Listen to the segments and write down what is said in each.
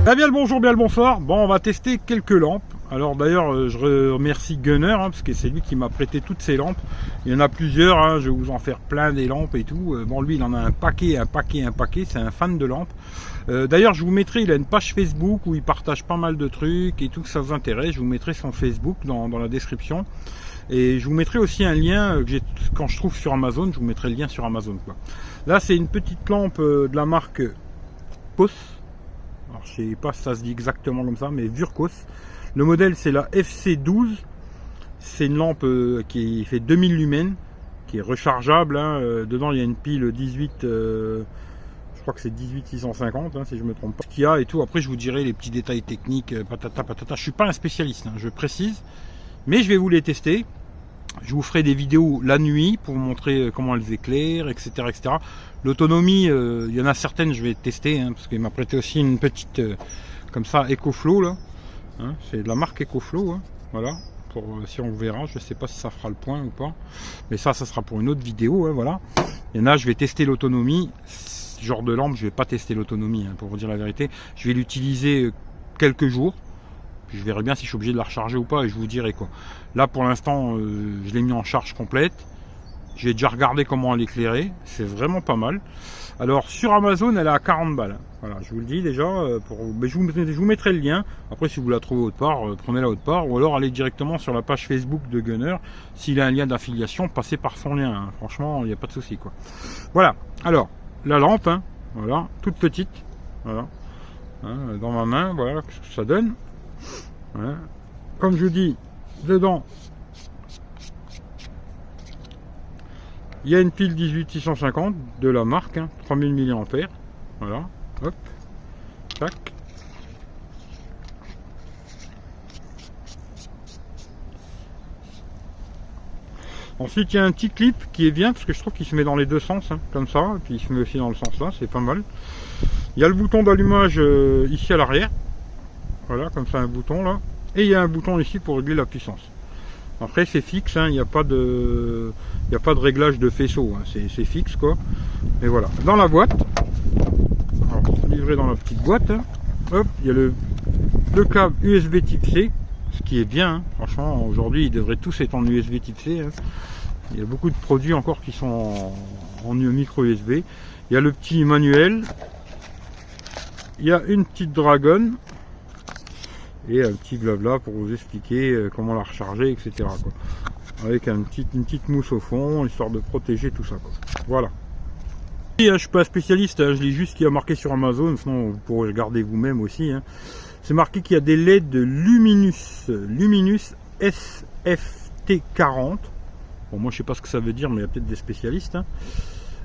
Bien le bonjour, bien le bonsoir. Bon, on va tester quelques lampes. Alors d'ailleurs, je remercie Gunner, parce que c'est lui qui m'a prêté toutes ces lampes. Il y en a plusieurs, je vais vous en faire plein des lampes et tout. Bon, lui, il en a un paquet. C'est un fan de lampes. D'ailleurs, je vous mettrai, il a une page Facebook où il partage pas mal de trucs et tout, ça vous intéresse. Je vous mettrai son Facebook dans la description. Et je vous mettrai aussi un lien que quand je trouve sur Amazon, je vous mettrai le lien sur Amazon, quoi. Là, c'est une petite lampe de la marque POS. Alors, je sais pas si ça se dit exactement comme ça, mais Vurkos. Le modèle, c'est la FC12. C'est une lampe qui fait 2000 lumens, qui est rechargeable. Dedans, il y a une pile 18, je crois que c'est 18650, si je me trompe pas. Ce qu'il y a et tout. Après, je vous dirai les petits détails techniques, patata patata. Je suis pas un spécialiste, je précise, mais je vais vous les tester. Je vous ferai des vidéos la nuit pour vous montrer comment elles éclairent, etc. etc. L'autonomie, il y en a certaines, je vais tester, parce qu'il m'a prêté aussi une petite, comme ça, EcoFlow, là. C'est de la marque EcoFlow, voilà. Pour, si on verra, je ne sais pas si ça fera le point ou pas. Mais ça sera pour une autre vidéo, voilà. Il y en a, je vais tester l'autonomie. Ce genre de lampe, je ne vais pas tester l'autonomie, pour vous dire la vérité. Je vais l'utiliser quelques jours. Je verrai bien si je suis obligé de la recharger ou pas et je vous dirai quoi. Là pour l'instant je l'ai mis en charge complète. J'ai déjà regardé comment elle éclairait. C'est vraiment pas mal. Alors sur Amazon elle est à 40 balles. Voilà, je vous le dis déjà. Mais je vous mettrai le lien. Après si vous la trouvez autre part, prenez-la autre part. Ou alors allez directement sur la page Facebook de Gunner. S'il a un lien d'affiliation, passez par son lien. Franchement il n'y a pas de souci quoi. Voilà. Alors la lampe, voilà, toute petite. Voilà. Dans ma main, voilà ce que ça donne. Voilà. Comme je vous dis, dedans il y a une pile 18650 de la marque, 3000 mAh. Voilà, hop, tac. Ensuite il y a un petit clip qui est bien parce que je trouve qu'il se met dans les deux sens, comme ça, et puis il se met aussi dans le sens là, c'est pas mal. Il y a le bouton d'allumage ici à l'arrière. Voilà, comme ça un bouton là. Et il y a un bouton ici pour régler la puissance. Après c'est fixe, il n'y a pas de réglage de faisceau, c'est fixe quoi. Et voilà. Dans la boîte, alors, livré dans la petite boîte, hop, il y a le câble USB type C, ce qui est bien, franchement aujourd'hui ils devraient tous être en USB type C. Il y a beaucoup de produits encore qui sont en micro USB. Il y a le petit manuel, il y a une petite dragonne. Et un petit blabla pour vous expliquer comment la recharger, etc. quoi. Avec une petite mousse au fond, histoire de protéger tout ça, quoi. Voilà. Et, je suis pas spécialiste, je lis juste ce qu'il y a marqué sur Amazon, sinon vous pourrez regarder vous-même aussi. C'est marqué qu'il y a des LED de Luminous SFT40. Bon, moi je sais pas ce que ça veut dire, mais il y a peut-être des spécialistes.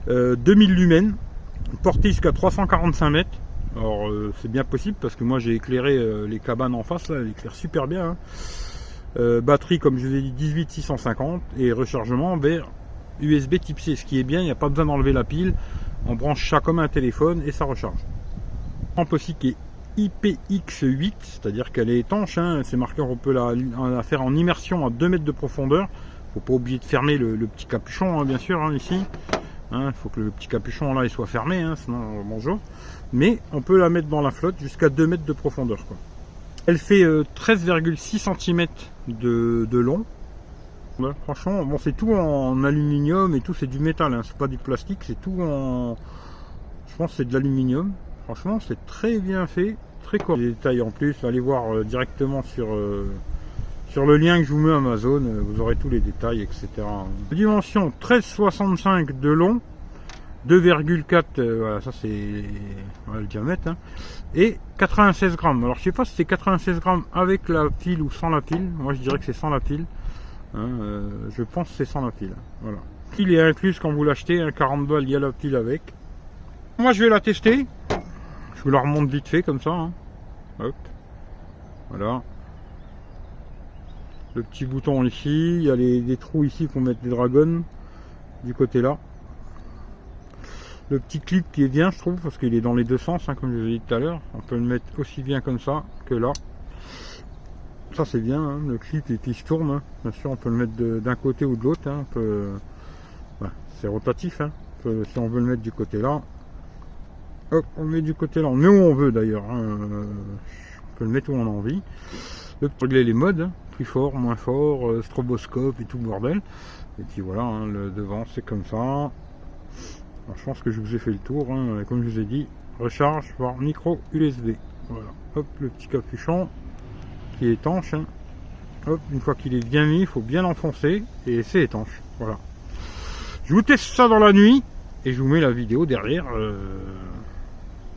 2000 lumens, portée jusqu'à 345 mètres. Alors c'est bien possible parce que moi j'ai éclairé les cabanes en face là, elle éclaire super bien. Batterie comme je vous ai dit 18650 et rechargement vers USB type C, ce qui est bien, il n'y a pas besoin d'enlever la pile, on branche ça comme un téléphone et ça recharge. Lampe aussi qui est IPX8, c'est-à-dire qu'elle est étanche, c'est marqué, on peut la faire en immersion à 2 mètres de profondeur. Faut pas oublier de fermer le petit capuchon bien sûr ici. Il faut que le petit capuchon là il soit fermé, sinon bonjour. Mais on peut la mettre dans la flotte jusqu'à 2 mètres de profondeur, quoi. Elle fait 13,6 cm de long. Ouais, franchement, bon, c'est tout en aluminium et tout, c'est du métal, c'est pas du plastique, c'est tout en. Je pense que c'est de l'aluminium. Franchement, c'est très bien fait, très correct. Les détails en plus, allez voir directement sur le lien que je vous mets Amazon, vous aurez tous les détails, etc. Dimension 13,65 de long, 2,4, voilà, ça c'est le diamètre, et 96 grammes. Alors je sais pas si c'est 96 grammes avec la pile ou sans la pile. Moi je dirais que c'est sans la pile. Je pense que c'est sans la pile. Voilà. Il est inclus quand vous l'achetez, 40 balles, il y a la pile avec. Moi je vais la tester. Je vous la remonte vite fait comme ça. Hop. Voilà. Le petit bouton ici, il y a des trous ici pour mettre les dragons du côté là. Le petit clip qui est bien, je trouve, parce qu'il est dans les deux sens, comme je vous ai dit tout à l'heure. On peut le mettre aussi bien comme ça que là. Ça c'est bien, le clip et puis il se tourne. Bien sûr, on peut le mettre d'un côté ou de l'autre. C'est rotatif. Si on veut le mettre du côté là, Hop, on le met du côté là, on met où on veut d'ailleurs, hein. On peut le mettre où on a envie. Pour régler les modes, hein. Plus fort, moins fort, stroboscope et tout bordel. Et puis voilà, hein, le devant c'est comme ça. Alors, je pense que je vous ai fait le tour, hein. Comme je vous ai dit, recharge par micro USB. Voilà, hop, le petit capuchon qui est étanche, hein. Hop, une fois qu'il est bien mis, il faut bien l'enfoncer et c'est étanche. Voilà. Je vous teste ça dans la nuit et je vous mets la vidéo derrière.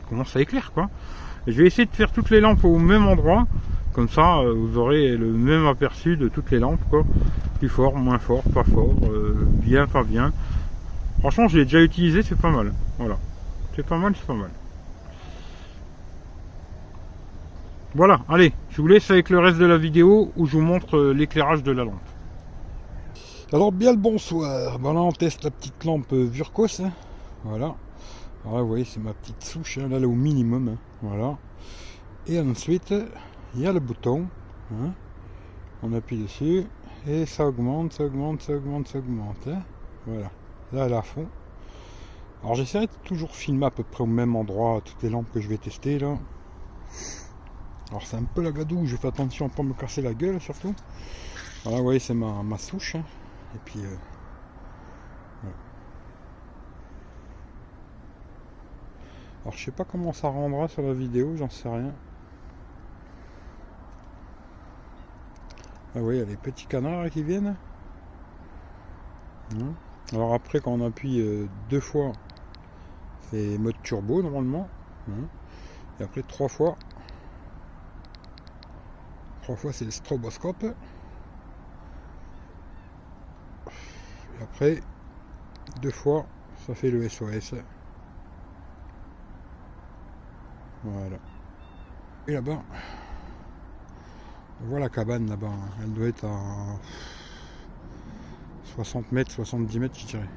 Comment ça éclaire quoi. Et je vais essayer de faire toutes les lampes au même endroit. Comme ça, vous aurez le même aperçu de toutes les lampes quoi. Plus fort, moins fort, pas fort, bien, pas bien. Franchement, je l'ai déjà utilisé, c'est pas mal. Voilà. C'est pas mal, c'est pas mal. Voilà, allez, je vous laisse avec le reste de la vidéo où je vous montre l'éclairage de la lampe. Alors bien le bonsoir, ben là on teste la petite lampe Vurkos, hein. Voilà. Alors là vous voyez c'est ma petite souche, hein. Là elle est au minimum, hein. Voilà. Et ensuite il y a le bouton, hein. On appuie dessus et ça augmente, ça augmente, ça augmente, ça augmente, hein. Voilà, là elle est à fond. Alors j'essaierai de toujours filmer à peu près au même endroit toutes les lampes que je vais tester là. Alors c'est un peu la gadoue, je fais attention à ne pas me casser la gueule surtout. Voilà vous voyez c'est ma souche, hein. Et puis voilà. Alors je sais pas comment ça rendra sur la vidéo, j'en sais rien. Ah oui, il y a les petits canards qui viennent. Alors après quand on appuie 2 fois, c'est mode turbo normalement. Et après 3 fois c'est le stroboscope. Et après 2 fois ça fait le SOS. Voilà. Et là-bas, on voit la cabane là-bas. Elle doit être à 60 mètres, 70 mètres, je dirais.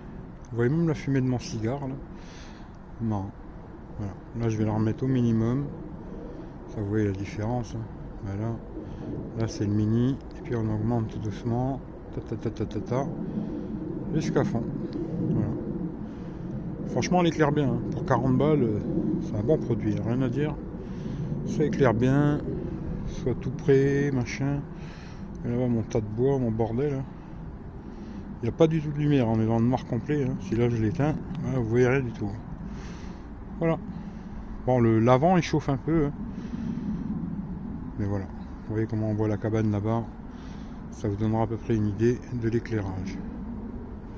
Vous voyez même la fumée de mon cigare là. Non. Voilà. Là, je vais la remettre au minimum. Ça, vous voyez la différence. Hein. Voilà. Là, c'est le mini. Et puis, on augmente tout doucement. Jusqu'à fond. Voilà. Franchement, elle éclaire bien. Hein. Pour 40 balles, c'est un bon produit. Rien à dire. Ça éclaire bien. Soit tout près, machin. Et là-bas, mon tas de bois, mon bordel. Hein. Il n'y a pas du tout de lumière. On est dans le noir complet. Hein. Si là, je l'éteins, vous voyez rien du tout. Voilà. Bon, l'avant, il chauffe un peu. Hein. Mais voilà. Vous voyez comment on voit la cabane là-bas. Ça vous donnera à peu près une idée de l'éclairage.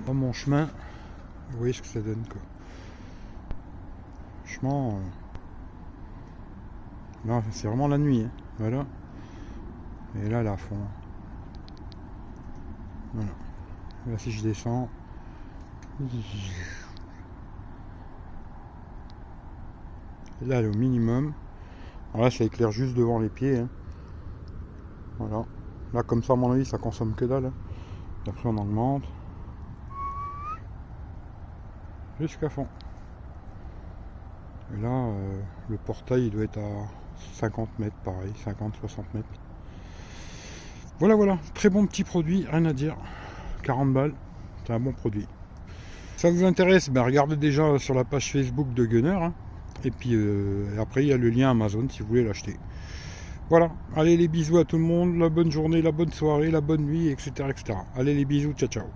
Dans mon chemin, vous voyez ce que ça donne quoi. Franchement, là c'est vraiment la nuit, hein. Voilà. Et là, à fond. Voilà. Là, si je descends, là elle est au minimum. Alors là, ça éclaire juste devant les pieds, hein. Voilà. Là, comme ça, à mon avis, ça consomme que dalle. Hein. Et après, on augmente jusqu'à fond. Et là, le portail il doit être à 50 mètres, pareil, 50-60 mètres. Voilà, voilà, très bon petit produit, rien à dire. 40 balles, c'est un bon produit. Si ça vous intéresse, ben regardez déjà sur la page Facebook de Gunner. Hein. Et puis après, il y a le lien Amazon si vous voulez l'acheter. Voilà, allez les bisous à tout le monde, la bonne journée, la bonne soirée, la bonne nuit, etc. etc. Allez les bisous, ciao ciao.